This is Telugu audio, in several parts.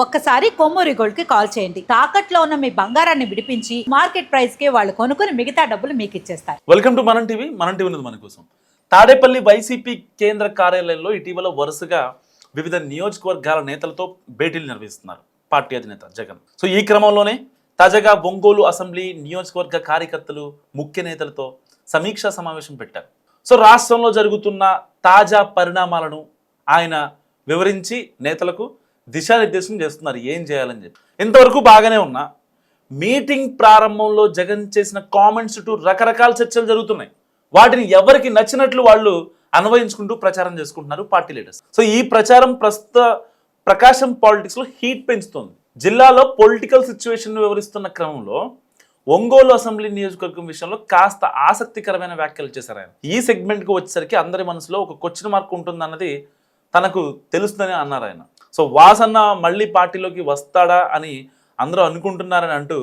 ఒక్కసారి కొమ్మూరి గోల్డ్ కి కాల్ చేయండి. తాకట్లో ఉన్న మీ బంగారాన్ని విడిపించి మార్కెట్ ప్రైస్ కి వాళ్ళు కొనుక్కుని మిగతా డబ్బులు మీకు ఇచ్చేస్తారు. వెల్కమ్ టు మనం టీవీ. మనం టీవీ ఉన్నది మన కోసం. తాడేపల్లి వైసీపీ కేంద్ర కార్యాలయంలో ఇటీవల వరుసగా వివిధ నియోజకవర్గాల నేతలతో భేటీలు నిర్వహిస్తున్నారు పార్టీ అధినేత జగన్. సో ఈ క్రమంలోనే తాజాగా ఒంగోలు అసెంబ్లీ నియోజకవర్గ కార్యకర్తలు ముఖ్య నేతలతో సమీక్షా సమావేశం పెట్టారు. సో రాష్ట్రంలో జరుగుతున్న తాజా పరిణామాలను ఆయన వివరించి నేతలకు దిశానిర్దేశం చేస్తున్నారు ఏం చేయాలని చెప్పి. ఇంతవరకు బాగానే ఉన్నా మీటింగ్ ప్రారంభంలో జగన్ చేసిన కామెంట్స్ చుట్టూ రకరకాల చర్చలు జరుగుతున్నాయి. వాటిని ఎవరికి నచ్చినట్లు వాళ్ళు అన్వయించుకుంటూ ప్రచారం చేసుకుంటున్నారు పార్టీ లీడర్స్. సో ఈ ప్రచారం ప్రస్తుత ప్రకాశం పాలిటిక్స్ లో హీట్ పెంచుతోంది. జిల్లాలో పొలిటికల్ సిచ్యువేషన్ వివరిస్తున్న క్రమంలో ఒంగోలు అసెంబ్లీ నియోజకవర్గం విషయంలో కాస్త ఆసక్తికరమైన వ్యాఖ్యలు చేశారు ఆయన. ఈ సెగ్మెంట్ కు వచ్చేసరికి అందరి మనసులో ఒక క్వశ్చన్ మార్క్ ఉంటుందన్నది తనకు తెలుస్తుందని అన్నారు ఆయన. సో వాసన్న మళ్ళీ పార్టీలోకి వస్తాడా అని అందరూ అనుకుంటున్నారని అంటూ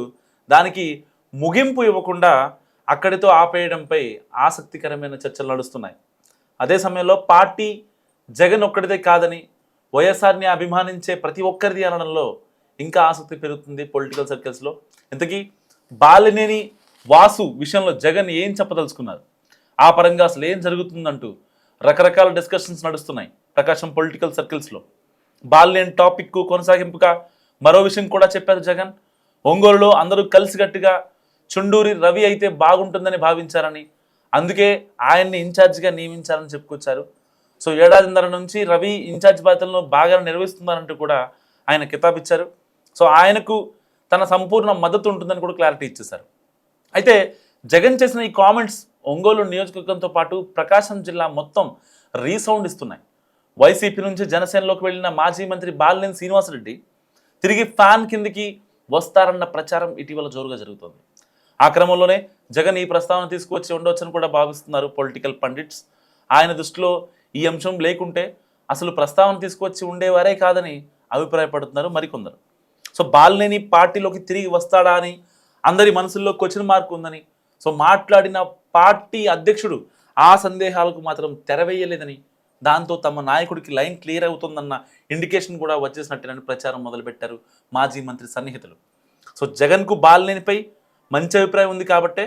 దానికి ముగింపు ఇవ్వకుండా అక్కడితో ఆపేయడంపై ఆసక్తికరమైన చర్చలు నడుస్తున్నాయి. అదే సమయంలో పార్టీ జగన్ ఒక్కడిదే కాదని వైఎస్ఆర్ని అభిమానించే ప్రతి ఒక్కరిది అనడంలో ఇంకా ఆసక్తి పెరుగుతుంది పొలిటికల్ సర్కిల్స్లో. ఇంతకీ బాలినేని వాసు విషయంలో జగన్ ఏం చెప్పదలుచుకున్నారు, ఆ పరంగా అసలు ఏం జరుగుతుందంటూ రకరకాల డిస్కషన్స్ నడుస్తున్నాయి ప్రకాశం పొలిటికల్ సర్కిల్స్లో. బాలినేని టాపిక్కు కొనసాగింపుగా మరో విషయం కూడా చెప్పారు జగన్. ఒంగోలులో అందరూ కలిసికట్టుగా చుండూరి రవి అయితే బాగుంటుందని భావించారని, అందుకే ఆయన్ని ఇన్ఛార్జిగా నియమించారని చెప్పుకొచ్చారు. సో ఏడాదిన్నర నుంచి రవి ఇన్ఛార్జ్ బాధ్యతలను బాగా నిర్వహిస్తున్నారంటూ కూడా ఆయన కితాబిచ్చారు. సో ఆయనకు తన సంపూర్ణ మద్దతు ఉంటుందని కూడా క్లారిటీ ఇచ్చేశారు. అయితే జగన్ చేసిన ఈ కామెంట్స్ ఒంగోలు నియోజకవర్గంతో పాటు ప్రకాశం జిల్లా మొత్తం రీసౌండ్ ఇస్తున్నాయి. వైసీపీ నుంచి జనసేనలోకి వెళ్లిన మాజీ మంత్రి బాలినేని శ్రీనివాసరెడ్డి తిరిగి ఫ్యాన్ కిందికి వస్తారన్న ప్రచారం ఇటీవల జోరుగా జరుగుతోంది. ఆ క్రమంలోనే జగన్ ఈ ప్రస్తావన తీసుకువచ్చి ఉండవచ్చని కూడా భావిస్తున్నారు పొలిటికల్ పండిట్స్. ఆయన దృష్టిలో ఈ అంశం లేకుంటే అసలు ప్రస్తావన తీసుకువచ్చి ఉండేవారే కాదని అభిప్రాయపడుతున్నారు మరికొందరు. సో బాలినేని పార్టీలోకి తిరిగి వస్తాడా అని అందరి మనసుల్లో క్వశ్చన్ మార్క్ ఉందని, సో మాట్లాడిన పార్టీ అధ్యక్షుడు ఆ సందేహాలకు మాత్రం తెరవేయలేదని, దాంతో తమ నాయకుడికి లైన్ క్లియర్ అవుతుందన్న ఇండికేషన్ కూడా వచ్చేసినట్టేనని ప్రచారం మొదలుపెట్టారు మాజీ మంత్రి సన్నిహితులు. సో జగన్కు బాలినేనిపై మంచి అభిప్రాయం ఉంది కాబట్టే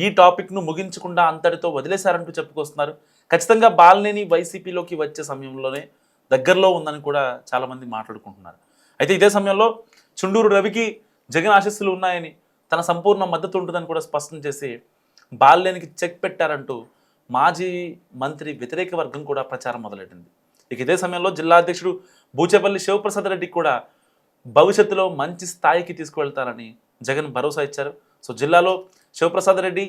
ఈ టాపిక్ను ముగించకుండా అంతటితో వదిలేశారంటూ చెప్పుకొస్తున్నారు. ఖచ్చితంగా బాలినేని వైసీపీలోకి వచ్చే సమయంలోనే దగ్గరలో ఉందని కూడా చాలామంది మాట్లాడుకుంటున్నారు. అయితే ఇదే సమయంలో చుండూరు రవికి జగన్ ఆశీస్సులు ఉన్నాయని, తన సంపూర్ణ మద్దతు ఉంటుందని కూడా స్పష్టం చేసి బాలినేనికి చెక్ పెట్టారంటూ మాజీ మంత్రి వ్యతిరేక వర్గం కూడా ప్రచారం మొదలెట్టింది. ఇక ఇదే సమయంలో జిల్లా అధ్యక్షుడు బూచేపల్లి శివప్రసాద్ రెడ్డికి కూడా భవిష్యత్తులో మంచి స్థాయికి తీసుకువెళ్తారని జగన్ భరోసా ఇచ్చారు. సో జిల్లాలో శివప్రసాద్ రెడ్డి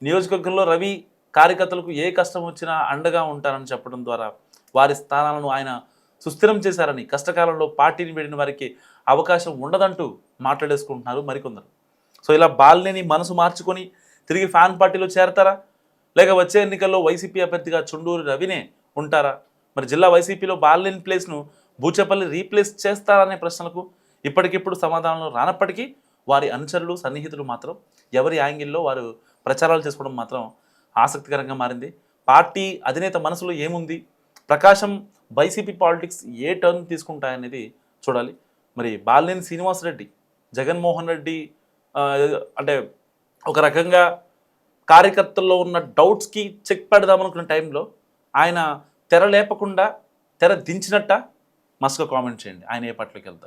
నియోజకవర్గంలో రవి కార్యకర్తలకు ఏ కష్టం వచ్చినా అండగా ఉంటారని చెప్పడం ద్వారా వారి స్థానాలను ఆయన సుస్థిరం చేశారని, కష్టకాలంలో పార్టీని వీడిన వారికి అవకాశం ఉండదంటూ మాట్లాడేసుకుంటున్నారు మరికొందరు. సో ఇలా బాలినేని మనసు మార్చుకొని తిరిగి ఫ్యాన్ పార్టీలో చేరతారా, లేక వచ్చే ఎన్నికల్లో వైసీపీ అభ్యర్థిగా చుండూరు రవినే ఉంటారా, మరి జిల్లా వైసీపీలో బాలినేని ప్లేస్ను బూచేపల్లి రీప్లేస్ చేస్తారనే ప్రశ్నలకు ఇప్పటికిప్పుడు సమాధానాలు రానప్పటికీ వారి అనుచరులు సన్నిహితులు మాత్రం ఎవరి యాంగిల్లో వారు ప్రచారాలు చేసుకోవడం మాత్రం ఆసక్తికరంగా మారింది. పార్టీ అధినేత మనసులో ఏముంది, ప్రకాశం వైసీపీ పాలిటిక్స్ ఏ టర్న్ తీసుకుంటాయనేది చూడాలి. మరి బాలినేని శ్రీనివాసరెడ్డి జగన్మోహన్ రెడ్డి అంటే ఒక రకంగా కార్యకర్తల్లో ఉన్న డౌట్స్కి చెక్ పెడదామనుకున్న టైంలో ఆయన తెర లేపకుండా తెర దించినట్ట మస్తుగా కామెంట్ చేయండి ఆయన ఏ పార్టీలోకి వెళ్తారు.